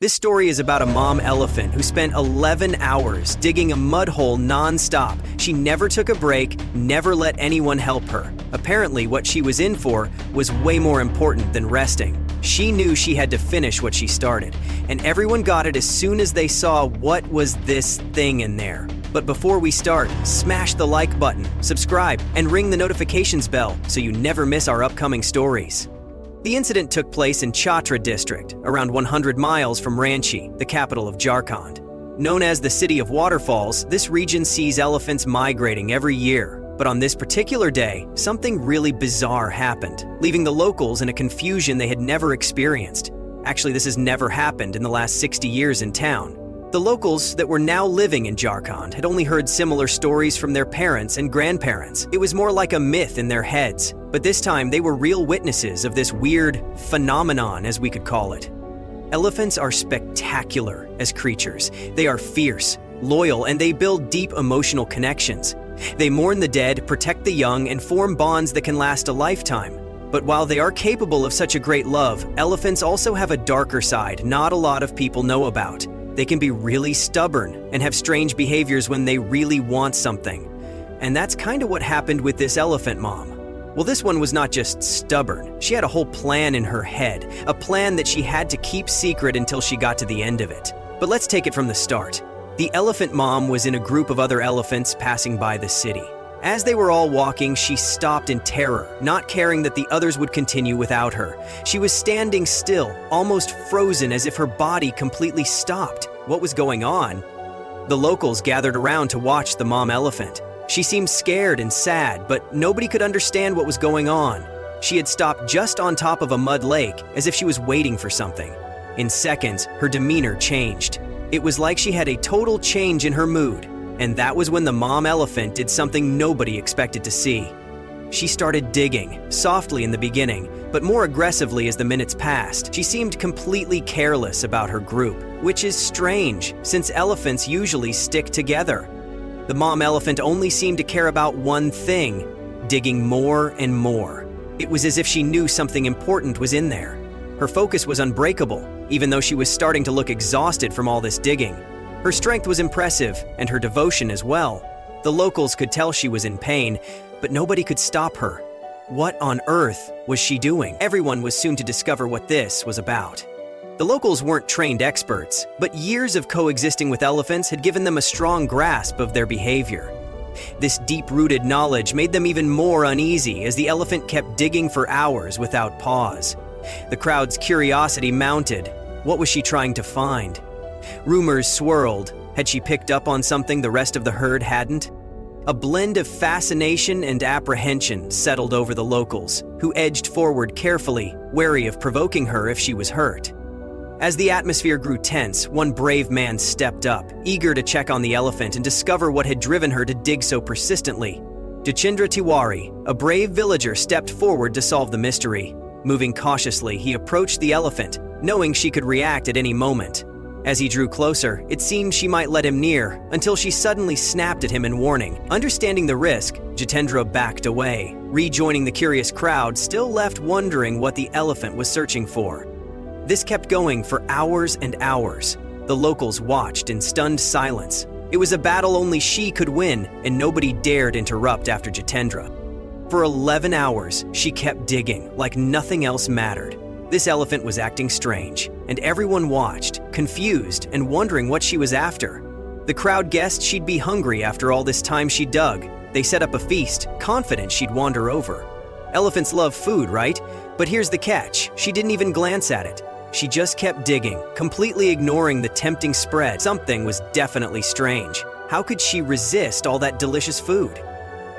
This story is about a mom elephant who spent 11 hours digging a mud hole non-stop. She never took a break, never let anyone help her. Apparently, what she was in for was way more important than resting. She knew she had to finish what she started, and everyone got it as soon as they saw what was this thing in there. But before we start, smash the like button, subscribe, and ring the notifications bell so you never miss our upcoming stories. The incident took place in Chhatra district, around 100 miles from Ranchi, the capital of Jharkhand. Known as the City of Waterfalls, this region sees elephants migrating every year. But on this particular day, something really bizarre happened, leaving the locals in a confusion they had never experienced. Actually, this has never happened in the last 60 years in town. The locals that were now living in Jharkhand had only heard similar stories from their parents and grandparents. It was more like a myth in their heads, but this time they were real witnesses of this weird phenomenon, as we could call it. Elephants are spectacular as creatures. They are fierce, loyal, and they build deep emotional connections. They mourn the dead, protect the young, and form bonds that can last a lifetime. But while they are capable of such a great love, elephants also have a darker side not a lot of people know about. They can be really stubborn and have strange behaviors when they really want something. And that's kind of what happened with this elephant mom. Well, this one was not just stubborn. She had a whole plan in her head, a plan that she had to keep secret until she got to the end of it. But let's take it from the start. The elephant mom was in a group of other elephants passing by the city. As they were all walking, she stopped in terror, not caring that the others would continue without her. She was standing still, almost frozen, as if her body completely stopped. What was going on? The locals gathered around to watch the mom elephant. She seemed scared and sad, but nobody could understand what was going on. She had stopped just on top of a mud lake, as if she was waiting for something. In seconds, her demeanor changed. It was like she had a total change in her mood. And that was when the mom elephant did something nobody expected to see. She started digging, softly in the beginning, but more aggressively as the minutes passed. She seemed completely careless about her group, which is strange, since elephants usually stick together. The mom elephant only seemed to care about one thing, digging more and more. It was as if she knew something important was in there. Her focus was unbreakable, even though she was starting to look exhausted from all this digging. Her strength was impressive, and her devotion as well. The locals could tell she was in pain, but nobody could stop her. What on earth was she doing? Everyone was soon to discover what this was about. The locals weren't trained experts, but years of coexisting with elephants had given them a strong grasp of their behavior. This deep-rooted knowledge made them even more uneasy as the elephant kept digging for hours without pause. The crowd's curiosity mounted. What was she trying to find? Rumors swirled. Had she picked up on something the rest of the herd hadn't? A blend of fascination and apprehension settled over the locals, who edged forward carefully, wary of provoking her if she was hurt. As the atmosphere grew tense, one brave man stepped up, eager to check on the elephant and discover what had driven her to dig so persistently. Jitendra Tiwari, a brave villager, stepped forward to solve the mystery. Moving cautiously, he approached the elephant, knowing she could react at any moment. As he drew closer, it seemed she might let him near, until she suddenly snapped at him in warning. Understanding the risk, Jitendra backed away, rejoining the curious crowd, still left wondering what the elephant was searching for. This kept going for hours and hours. The locals watched in stunned silence. It was a battle only she could win, and nobody dared interrupt after Jitendra. For 11 hours, she kept digging like nothing else mattered. This elephant was acting strange, and everyone watched, confused and wondering what she was after. The crowd guessed she'd be hungry after all this time she dug. They set up a feast, confident she'd wander over. Elephants love food, right? But here's the catch. She didn't even glance at it. She just kept digging, completely ignoring the tempting spread. Something was definitely strange. How could she resist all that delicious food?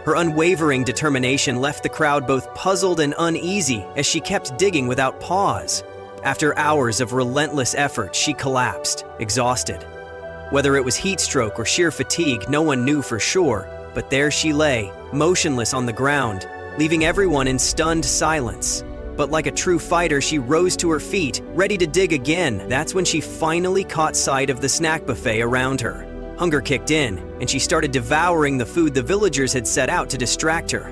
Her unwavering determination left the crowd both puzzled and uneasy as she kept digging without pause. After hours of relentless effort, she collapsed, exhausted. Whether it was heat stroke or sheer fatigue, no one knew for sure, but there she lay, motionless on the ground, leaving everyone in stunned silence. But like a true fighter, she rose to her feet, ready to dig again. That's when she finally caught sight of the snack buffet around her. Hunger kicked in, and she started devouring the food the villagers had set out to distract her.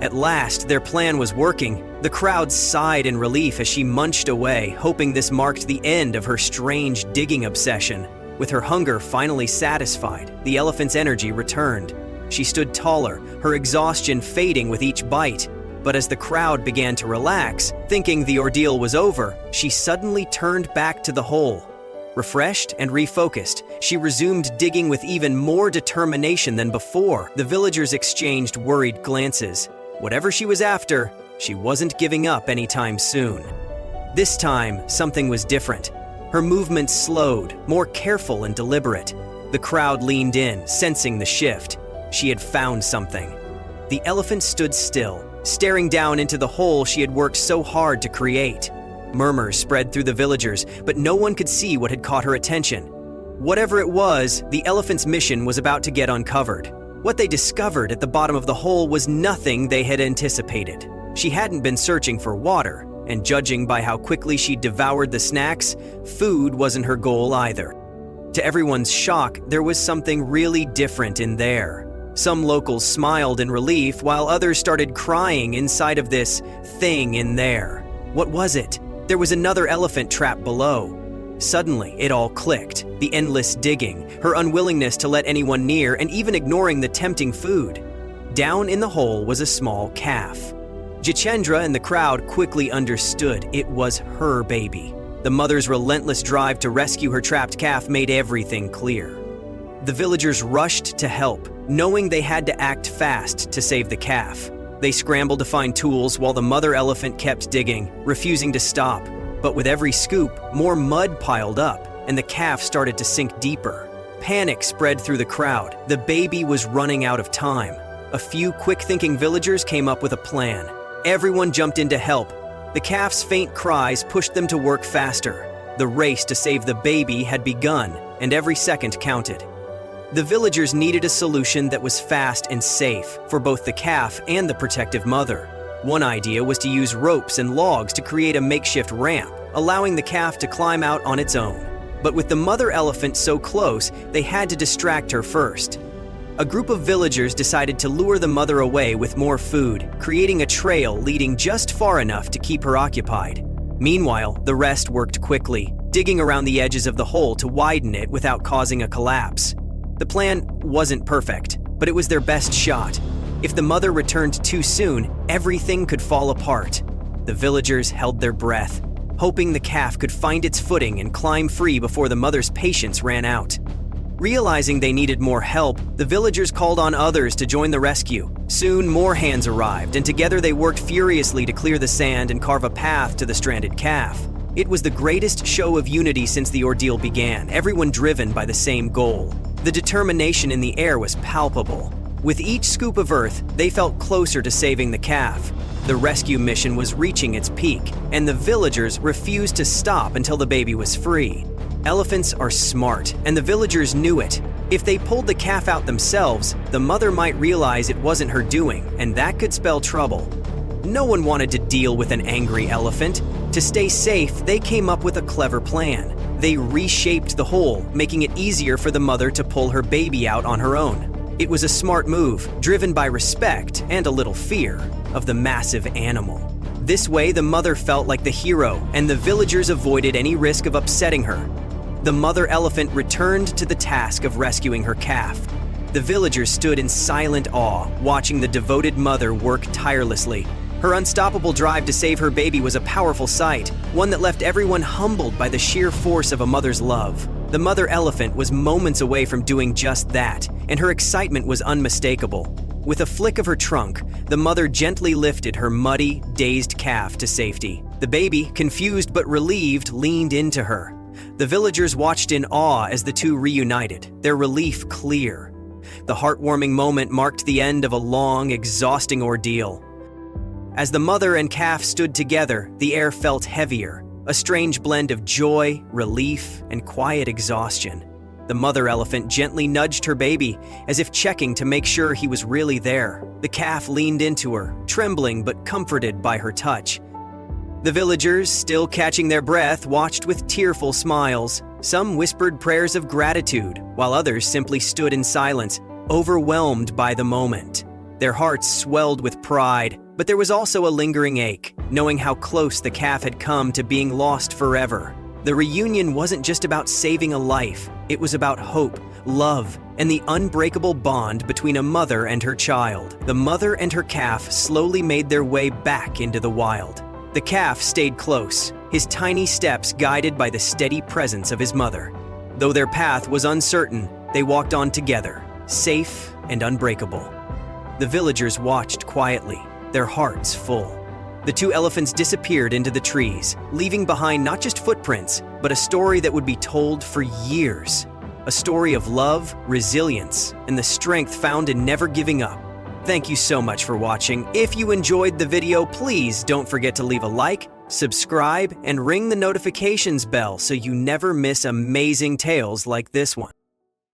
At last, their plan was working. The crowd sighed in relief as she munched away, hoping this marked the end of her strange digging obsession. With her hunger finally satisfied, the elephant's energy returned. She stood taller, her exhaustion fading with each bite. But as the crowd began to relax, thinking the ordeal was over, she suddenly turned back to the hole. Refreshed and refocused, she resumed digging with even more determination than before. The villagers exchanged worried glances. Whatever she was after, she wasn't giving up anytime soon. This time, something was different. Her movements slowed, more careful and deliberate. The crowd leaned in, sensing the shift. She had found something. The elephant stood still, staring down into the hole she had worked so hard to create. Murmurs spread through the villagers, but no one could see what had caught her attention. Whatever it was, the elephant's mission was about to get uncovered. What they discovered at the bottom of the hole was nothing they had anticipated. She hadn't been searching for water, and judging by how quickly she devoured the snacks, food wasn't her goal either. To everyone's shock, there was something really different in there. Some locals smiled in relief, while others started crying inside of this thing in there. What was it? There was another elephant trapped below. Suddenly, it all clicked. The endless digging, her unwillingness to let anyone near, and even ignoring the tempting food. Down in the hole was a small calf. Jitendra and the crowd quickly understood it was her baby. The mother's relentless drive to rescue her trapped calf made everything clear. The villagers rushed to help, knowing they had to act fast to save the calf. They scrambled to find tools while the mother elephant kept digging, refusing to stop. But with every scoop, more mud piled up, and the calf started to sink deeper. Panic spread through the crowd. The baby was running out of time. A few quick-thinking villagers came up with a plan. Everyone jumped in to help. The calf's faint cries pushed them to work faster. The race to save the baby had begun, and every second counted. The villagers needed a solution that was fast and safe for both the calf and the protective mother. One idea was to use ropes and logs to create a makeshift ramp, allowing the calf to climb out on its own. But with the mother elephant so close, they had to distract her first. A group of villagers decided to lure the mother away with more food, creating a trail leading just far enough to keep her occupied. Meanwhile, the rest worked quickly, digging around the edges of the hole to widen it without causing a collapse. The plan wasn't perfect, but it was their best shot. If the mother returned too soon, everything could fall apart. The villagers held their breath, hoping the calf could find its footing and climb free before the mother's patience ran out. Realizing they needed more help, the villagers called on others to join the rescue. Soon, more hands arrived, and together they worked furiously to clear the sand and carve a path to the stranded calf. It was the greatest show of unity since the ordeal began, everyone driven by the same goal. The determination in the air was palpable. With each scoop of earth, they felt closer to saving the calf. The rescue mission was reaching its peak, and the villagers refused to stop until the baby was free. Elephants are smart, and the villagers knew it. If they pulled the calf out themselves, the mother might realize it wasn't her doing, and that could spell trouble. No one wanted to deal with an angry elephant. To stay safe, they came up with a clever plan. They reshaped the hole, making it easier for the mother to pull her baby out on her own. It was a smart move, driven by respect and a little fear of the massive animal. This way, the mother felt like the hero, and the villagers avoided any risk of upsetting her. The mother elephant returned to the task of rescuing her calf. The villagers stood in silent awe, watching the devoted mother work tirelessly. Her unstoppable drive to save her baby was a powerful sight, one that left everyone humbled by the sheer force of a mother's love. The mother elephant was moments away from doing just that, and her excitement was unmistakable. With a flick of her trunk, the mother gently lifted her muddy, dazed calf to safety. The baby, confused but relieved, leaned into her. The villagers watched in awe as the two reunited, their relief clear. The heartwarming moment marked the end of a long, exhausting ordeal. As the mother and calf stood together, the air felt heavier, a strange blend of joy, relief, and quiet exhaustion. The mother elephant gently nudged her baby, as if checking to make sure he was really there. The calf leaned into her, trembling but comforted by her touch. The villagers, still catching their breath, watched with tearful smiles. Some whispered prayers of gratitude, while others simply stood in silence, overwhelmed by the moment. Their hearts swelled with pride, but there was also a lingering ache, knowing how close the calf had come to being lost forever. The reunion wasn't just about saving a life, it was about hope, love, and the unbreakable bond between a mother and her child. The mother and her calf slowly made their way back into the wild. The calf stayed close, his tiny steps guided by the steady presence of his mother. Though their path was uncertain, they walked on together, safe and unbreakable. The villagers watched quietly, their hearts full. The two elephants disappeared into the trees, leaving behind not just footprints, but a story that would be told for years. A story of love, resilience, and the strength found in never giving up. Thank you so much for watching. If you enjoyed the video, please don't forget to leave a like, subscribe, and ring the notifications bell so you never miss amazing tales like this one.